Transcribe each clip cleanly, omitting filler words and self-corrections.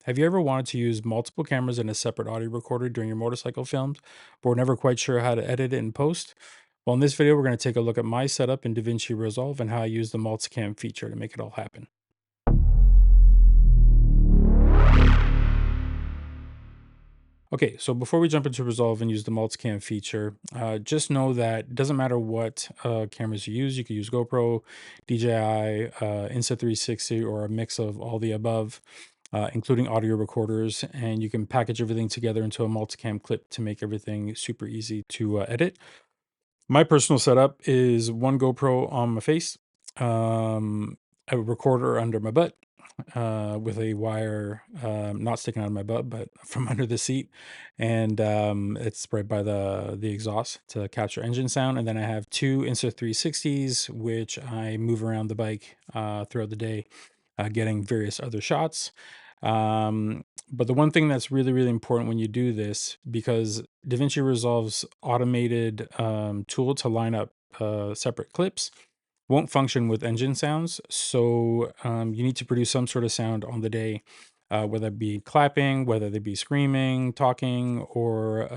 Have you ever wanted to use multiple cameras and a separate audio recorder during your motorcycle films, but were never quite sure how to edit it in post? Well, in this video, we're going to take a look at my setup in DaVinci Resolve and how I use the multicam feature to make it all happen. Okay, so before we jump into Resolve and use the multicam feature, just know that it doesn't matter what cameras you use. You could use GoPro, DJI, Insta360, or a mix of all the above, including audio recorders, and you can package everything together into a multicam clip to make everything super easy to edit. My personal setup is one GoPro on my face, a recorder under my butt, with a wire not sticking out of my butt, but from under the seat, and it's right by the exhaust to capture engine sound. And then I have two Insta360s, which I move around the bike throughout the day, getting various other shots. But the one thing that's really, really important when you do this, because DaVinci Resolve's automated tool to line up separate clips won't function with engine sounds. So you need to produce some sort of sound on the day, whether it be clapping, whether they be screaming, talking, or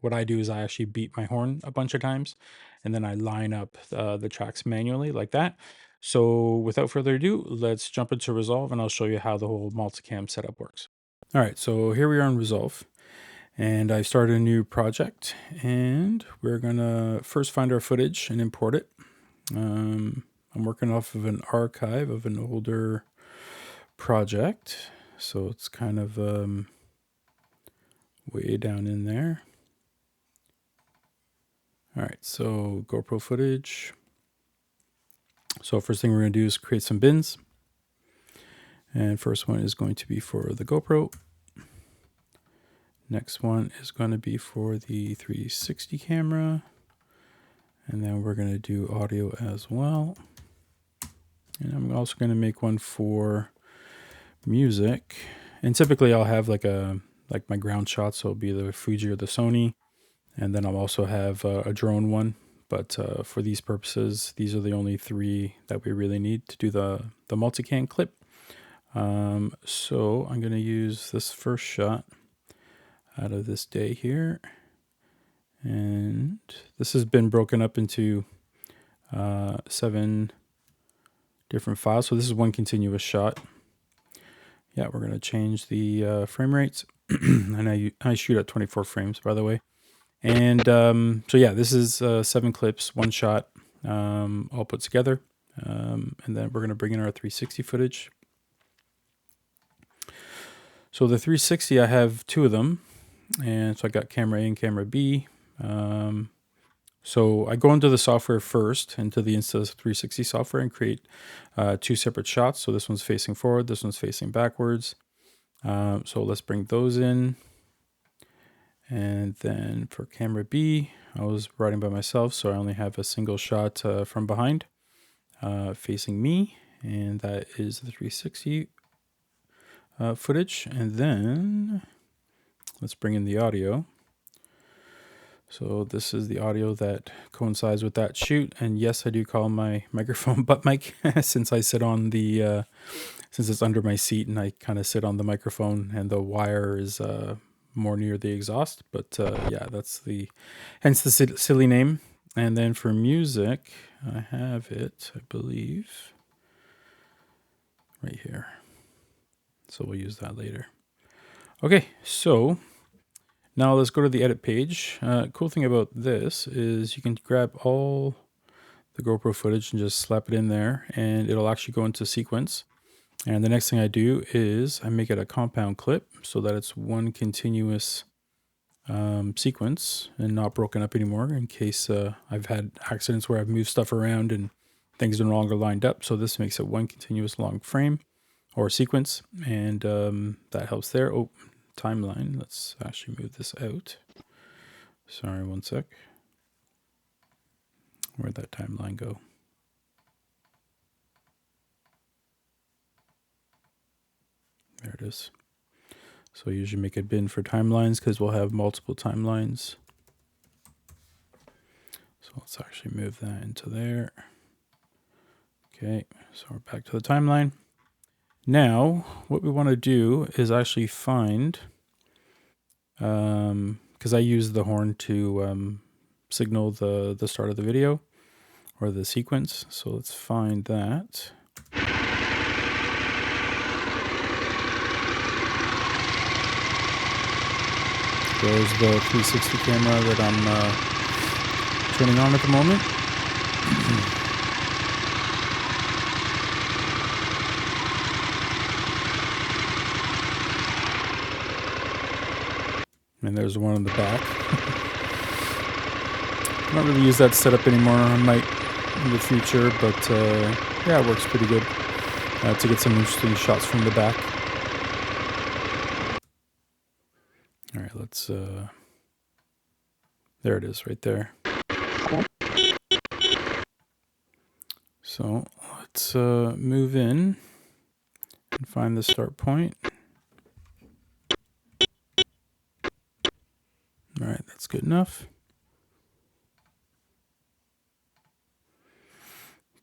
what I do is I actually beat my horn a bunch of times and then I line up the tracks manually like that. So without further ado, let's jump into Resolve and I'll show you how the whole multicam setup works. All right, so here we are in Resolve and I started a new project and we're gonna first find our footage and import it. I'm working off of an archive of an older project, so it's kind of way down in there. All right, so GoPro footage. So first thing we're going to do is create some bins. And first one is going to be for the GoPro. Next one is going to be for the 360 camera. And then we're going to do audio as well. And I'm also going to make one for music. And typically I'll have like my ground shot, so it'll be the Fuji or the Sony. And then I'll also have a drone one. But for these purposes, these are the only three that we really need to do the multicam clip. So I'm going to use this first shot out of this day here. And this has been broken up into 7 different files. So this is one continuous shot. Yeah, we're going to change the frame rates. And I shoot at 24 frames, by the way. And so yeah, this is 7 clips, one shot, all put together. And then we're going to bring in our 360 footage. So the 360, I have 2 of them. And so I got camera A and camera B. So I go into the software first, into the Insta360 software, and create 2 separate shots. So this one's facing forward, this one's facing backwards. So let's bring those in. And then for camera B, I was riding by myself, so I only have a single shot from behind facing me, and that is the 360 footage. And then let's bring in the audio. So this is the audio that coincides with that shoot. And yes, I do call my microphone butt mic since I sit on the, since it's under my seat and I kind of sit on the microphone and the wire is more near the exhaust. But yeah, that's hence the silly name. And then for music, I have it, I believe, right here. So we'll use that later. Okay, so now let's go to the edit page. Cool thing about this is you can grab all the GoPro footage and just slap it in there and it'll actually go into sequence. And the next thing I do is I make it a compound clip so that it's one continuous sequence and not broken up anymore in case I've had accidents where I've moved stuff around and things are no longer lined up. So this makes it one continuous long frame or sequence, and that helps there. Oh, timeline. Let's actually move this out. Sorry, one sec. Where'd that timeline go? There it is. So I usually make a bin for timelines because we'll have multiple timelines. So let's actually move that into there. Okay, so we're back to the timeline. Now, what we want to do is actually find, because I use the horn to signal the start of the video or the sequence. So let's find that. There's the 360 camera that I'm turning on at the moment. And there's one in the back. I don't really use that setup anymore. I might in the future, but yeah, it works pretty good to get some interesting shots from the back. All right, let's, there it is right there. So let's move in and find the start point. All right, that's good enough.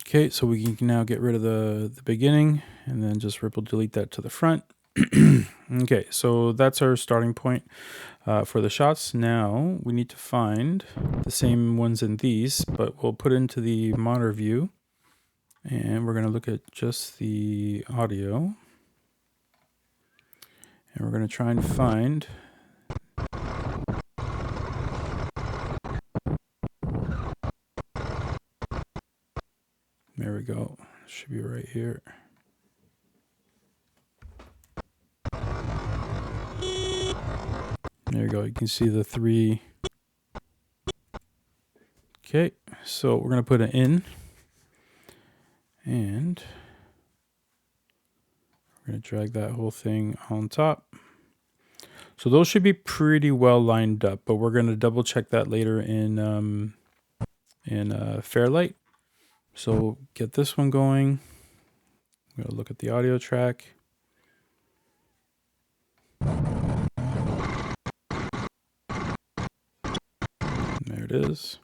Okay, so we can now get rid of the beginning and then just ripple delete that to the front. Okay, so that's our starting point for the shots. Now we need to find the same ones in these, but we'll put into the monitor view and we're going to look at just the audio. And we're going to try and find there we go. Should be right here. There you go. You can see the three. Okay, so we're going to put it in. And we're going to drag that whole thing on top. So those should be pretty well lined up, but we're going to double check that later in Fairlight. So get this one going. I'm going to look at the audio track. And there it is.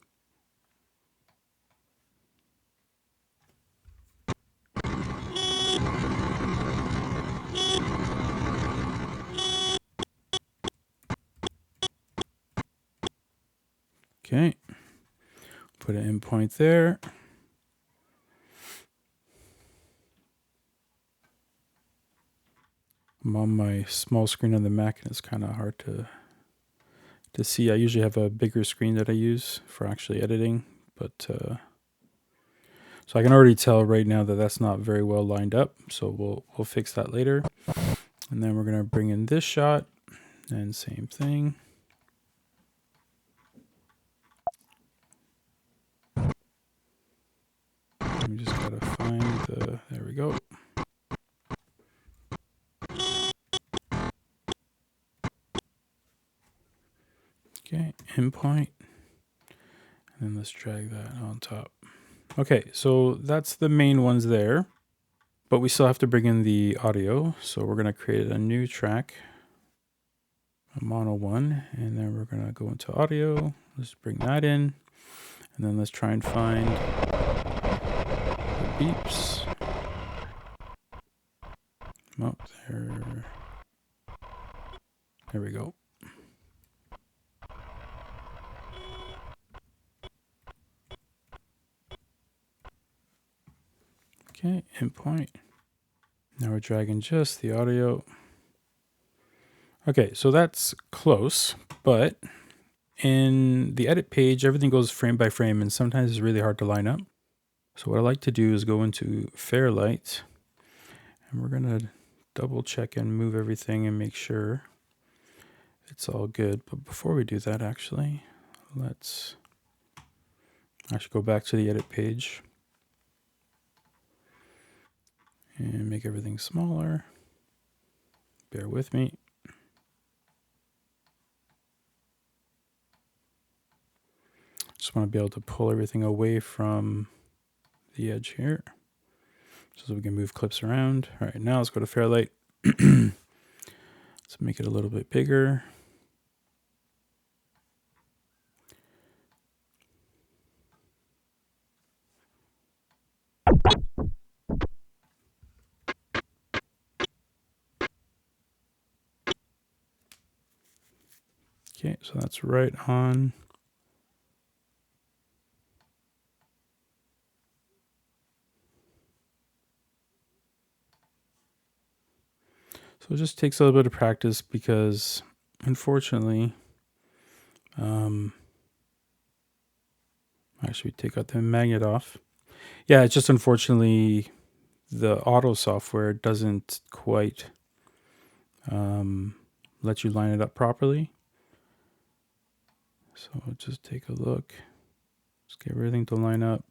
Okay. Put an endpoint there. I'm on my small screen on the Mac and it's kind of hard to see. I usually have a bigger screen that I use for actually editing, but so I can already tell right now that that's not very well lined up. So we'll fix that later. And then we're going to bring in this shot and same thing. We just got to find there we go. Okay, endpoint. And then let's drag that on top. Okay, so that's the main ones there. But we still have to bring in the audio. So we're going to create a new track, a mono one, and then we're going to go into audio. Let's bring that in. And then let's try and find the beeps. Oh, there we go. Okay, endpoint. Now we're dragging just the audio. Okay, so that's close, but in the edit page, everything goes frame by frame, and sometimes it's really hard to line up. So what I like to do is go into Fairlight, and we're going to double check and move everything and make sure it's all good. But before we do that, actually, let's actually go back to the edit page and make everything smaller. Bear with me. Just want to be able to pull everything away from the edge here so we can move clips around. All right, now let's go to Fairlight. Let's make it a little bit bigger. Okay, so that's right on. So it just takes a little bit of practice because, unfortunately, actually take out the magnet off. Yeah, it's just unfortunately the auto software doesn't quite let you line it up properly. So just take a look. Just get everything to line up.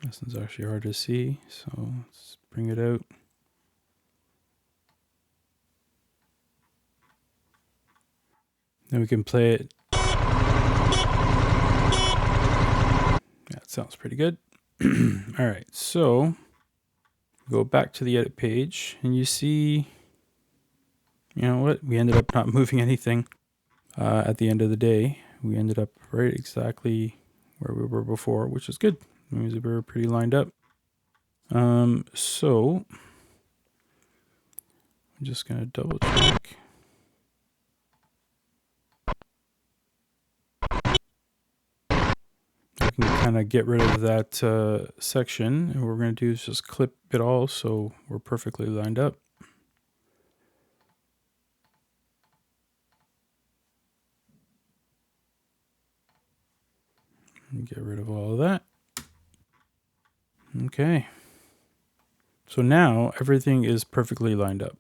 This one's actually hard to see, so let's bring it out. Then we can play it. That sounds pretty good. All right, so go back to the edit page and you see, you know what? We ended up not moving anything at the end of the day. We ended up right exactly where we were before, which is good. It means we were pretty lined up. So I'm just going to double check. I can kind of get rid of that section, and what we're going to do is just clip it all so we're perfectly lined up. And get rid of all of that. Okay. So now everything is perfectly lined up.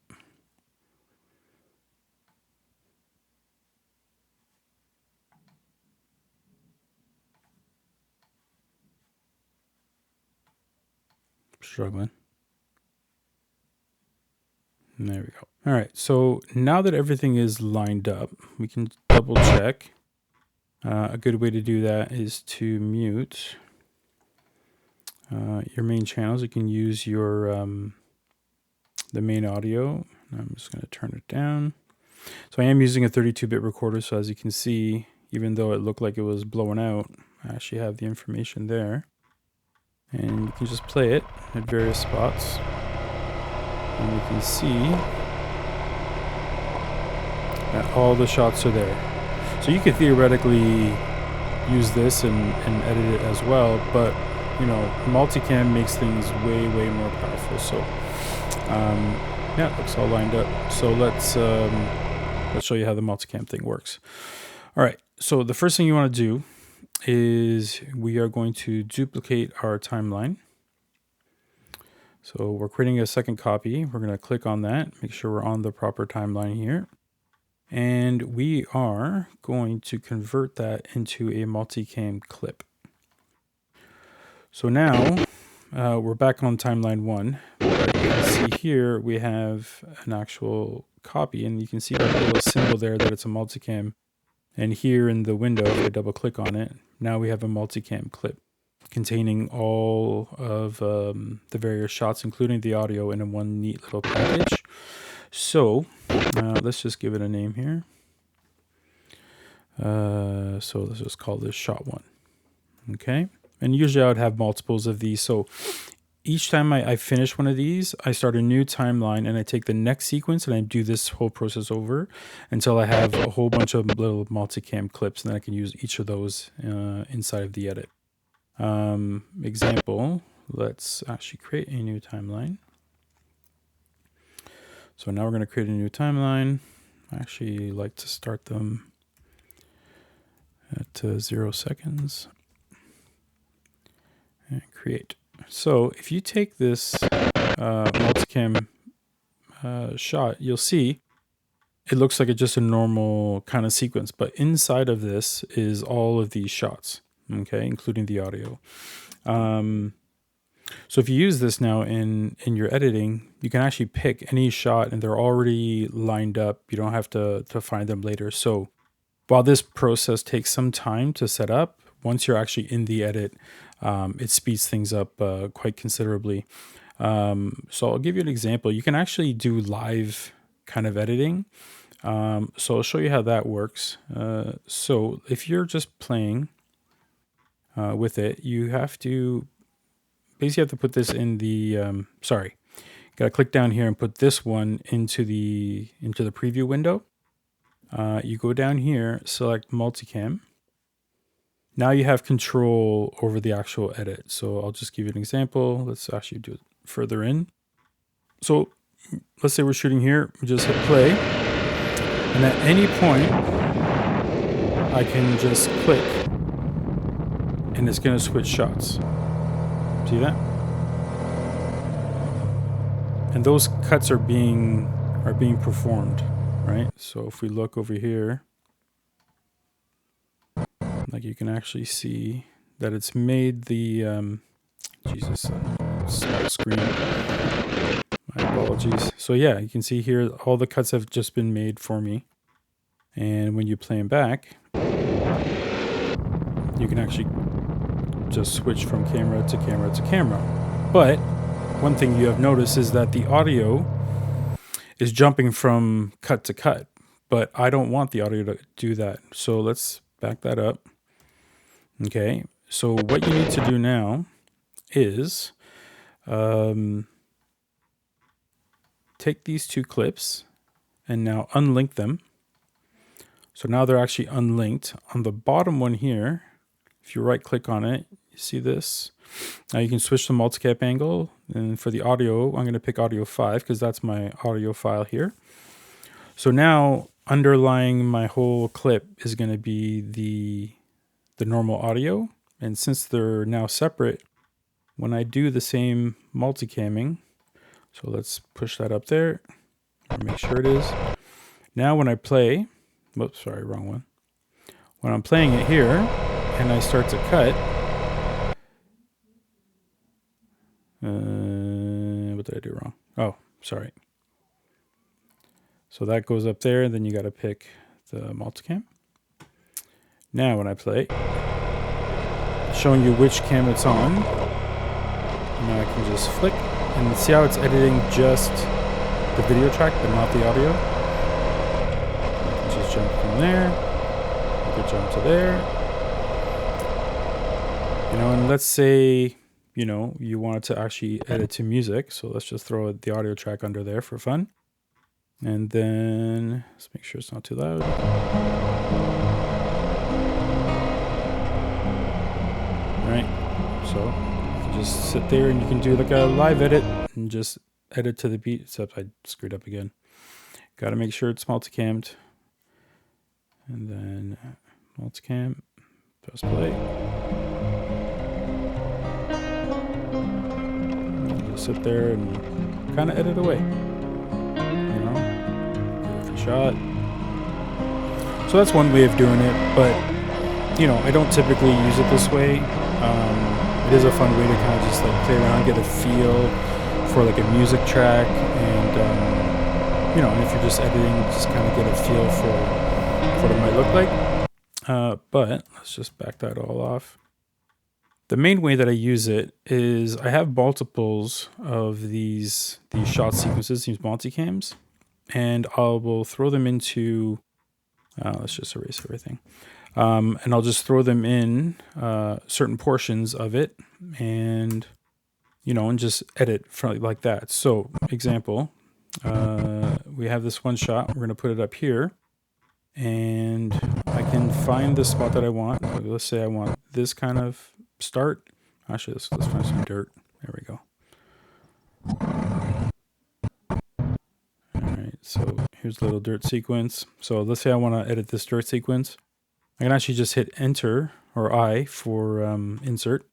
Struggling. And there we go. All right, so now that everything is lined up, we can double check. A good way to do that is to mute your main channels. You can use your the main audio. I'm just going to turn it down. So I am using a 32-bit recorder, so as you can see, even though it looked like it was blowing out, I actually have the information there. And you can just play it at various spots. And you can see that all the shots are there. So you could theoretically use this and edit it as well, but you know, multicam makes things way more powerful. So yeah, it looks all lined up. So let's show you how the multicam thing works. All right, so the first thing you want to do is we are going to duplicate our timeline. So we're creating a second copy. We're going to click on that, make sure we're on the proper timeline here. And we are going to convert that into a multicam clip. So now we're back on timeline 1. But you can see here we have an actual copy, and you can see that little symbol there that it's a multicam. And here in the window, if I double click on it, now we have a multicam clip containing all of the various shots, including the audio, in one neat little package. So let's just give it a name here. So let's just call this shot 1. Okay. And usually I would have multiples of these. So each time I finish one of these, I start a new timeline and I take the next sequence and I do this whole process over until I have a whole bunch of little multicam clips, and then I can use each of those inside of the edit. Example, let's actually create a new timeline. So now we're going to create a new timeline. I actually like to start them at 0 seconds and create. So if you take this multicam shot, you'll see it looks like it's just a normal kind of sequence, but inside of this is all of these shots, okay, including the audio. So if you use this now in your editing, you can actually pick any shot and they're already lined up. You don't have to find them later. So while this process takes some time to set up, once you're actually in the edit, it speeds things up quite considerably. So I'll give you an example. You can actually do live kind of editing. So I'll show you how that works. So if you're just playing with it, you have to basically have to put this in the got to click down here and put this one into the preview window. You go down here, select multicam. Now you have control over the actual edit. So I'll just give you an example. Let's actually do it further in. So let's say we're shooting here, we just hit play. And at any point, I can just click and it's going to switch shots. See that? And those cuts are being performed, right? So if we look over here, like you can actually see that it's made the small screen. My apologies. So yeah, you can see here all the cuts have just been made for me. And when you play them back, you can actually just switch from camera to camera to camera. But one thing you have noticed is that the audio is jumping from cut to cut, but I don't want the audio to do that. So let's back that up. Okay, so what you need to do now is take these two clips and now unlink them. So now they're actually unlinked. On the bottom one here, if you right click on it, you see this. Now you can switch the multicap angle, and for the audio, I'm going to pick audio 5 because that's my audio file here. So now underlying my whole clip is going to be the normal audio, and since they're now separate, when I do the same multicamming, so let's push that up there, make sure it is. Now when I play, whoops, sorry, wrong one. When I'm playing it here and I start to cut, what did I do wrong? Oh, sorry. So that goes up there, then you got to pick the multicam. Now when I play, showing you which cam it's on. Now I can just flick and see how it's editing just the video track, but not the audio. I can just jump from there. I could jump to there. You know, and let's say, you know, you wanted to actually edit to music. So let's just throw the audio track under there for fun. And then let's make sure it's not too loud. Right, so you can just sit there and you can do like a live edit and just edit to the beat, except I screwed up again. Got to make sure it's multicammed. And then multicam, press play. And just sit there and kind of edit away. You know, get a free shot. So that's one way of doing it, but you know, I don't typically use it this way. It is a fun way to kind of just like play around, get a feel for like a music track, and you know, if you're just editing, just kind of get a feel for what it might look like. But let's just back that all off. The main way that I use it is I have multiples of these shot sequences, these multicams, and I will throw them into. Let's just erase everything. And I'll just throw them in certain portions of it, and you know, and just edit from like that. So, example, we have this one shot. We're gonna put it up here, and I can find the spot that I want. Let's say I want this kind of start. Actually, let's find some dirt. There we go. All right. So here's a little dirt sequence. So let's say I want to edit this dirt sequence. I can actually just hit enter or I for insert,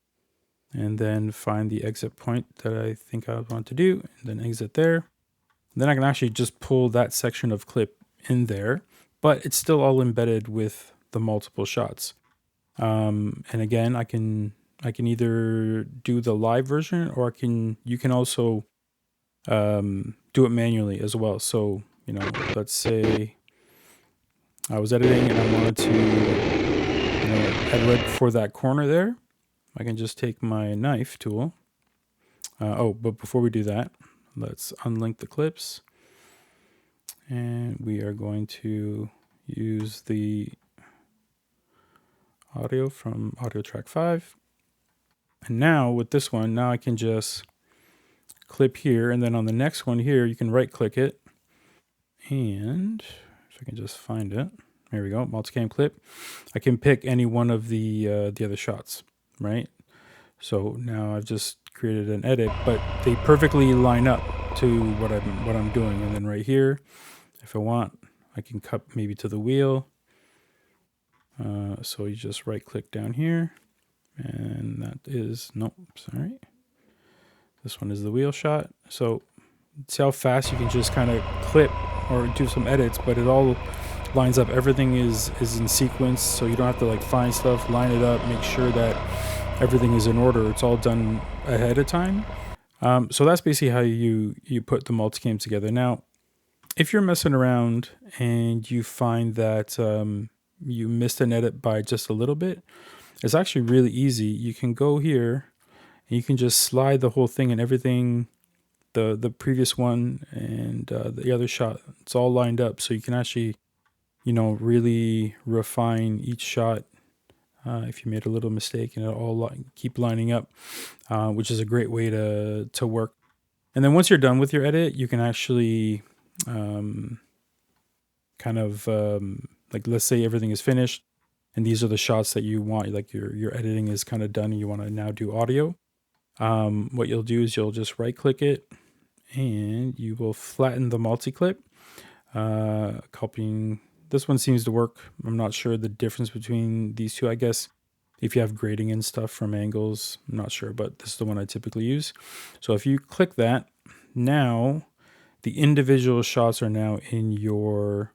and then find the exit point that I think I want to do, and then exit there. And then I can actually just pull that section of clip in there, but it's still all embedded with the multiple shots. And again, I can either do the live version, or you can also do it manually as well. So, you know, let's say I was editing and I wanted to, you know, head right for that corner there. I can just take my knife tool. But before we do that, let's unlink the clips. And we are going to use the audio from audio track 5. And now with this one, now I can just clip here, and then on the next one here, you can right click it, and if I can just find it, there we go, multicam clip. I can pick any one of the other shots, right? So now I've just created an edit, but they perfectly line up to what I'm doing. And then right here, if I want, I can cut maybe to the wheel. So you just right click down here, and that is, nope, sorry. This one is the wheel shot. So see how fast you can just kind of clip or do some edits, but it all lines up. Everything is in sequence, so you don't have to like find stuff, line it up, make sure that everything is in order. It's all done ahead of time. So that's basically how you put the multicam together. Now, if you're messing around and you find that you missed an edit by just a little bit, it's actually really easy. You can go here and you can just slide the whole thing and everything, the previous one and the other shot, it's all lined up. So you can actually, really refine each shot if you made a little mistake, and it'll all keep lining up, which is a great way to work. And then once you're done with your edit, you can actually like, let's say everything is finished and these are the shots that you want, like your editing is kind of done and you want to now do audio. What you'll do is you'll just right click it and you will flatten the multi-clip, copying. This one seems to work. I'm not sure the difference between these two. I guess if you have grading and stuff from angles, I'm not sure, but this is the one I typically use. So if you click that, now the individual shots are now in your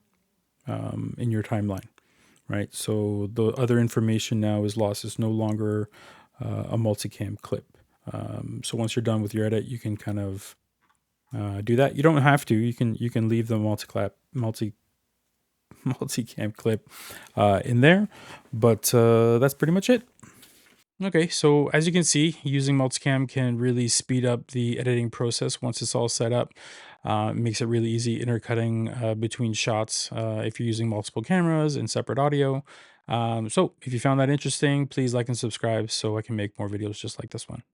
timeline, right? So the other information now is lost. It's no longer a multicam clip. So once you're done with your edit, you can kind of do that. You don't have to. You can leave the multicam clip in there, but that's pretty much it. Okay, so as you can see, using multicam can really speed up the editing process once it's all set up. It makes it really easy intercutting between shots if you're using multiple cameras and separate audio. So if you found that interesting, please like and subscribe so I can make more videos just like this one.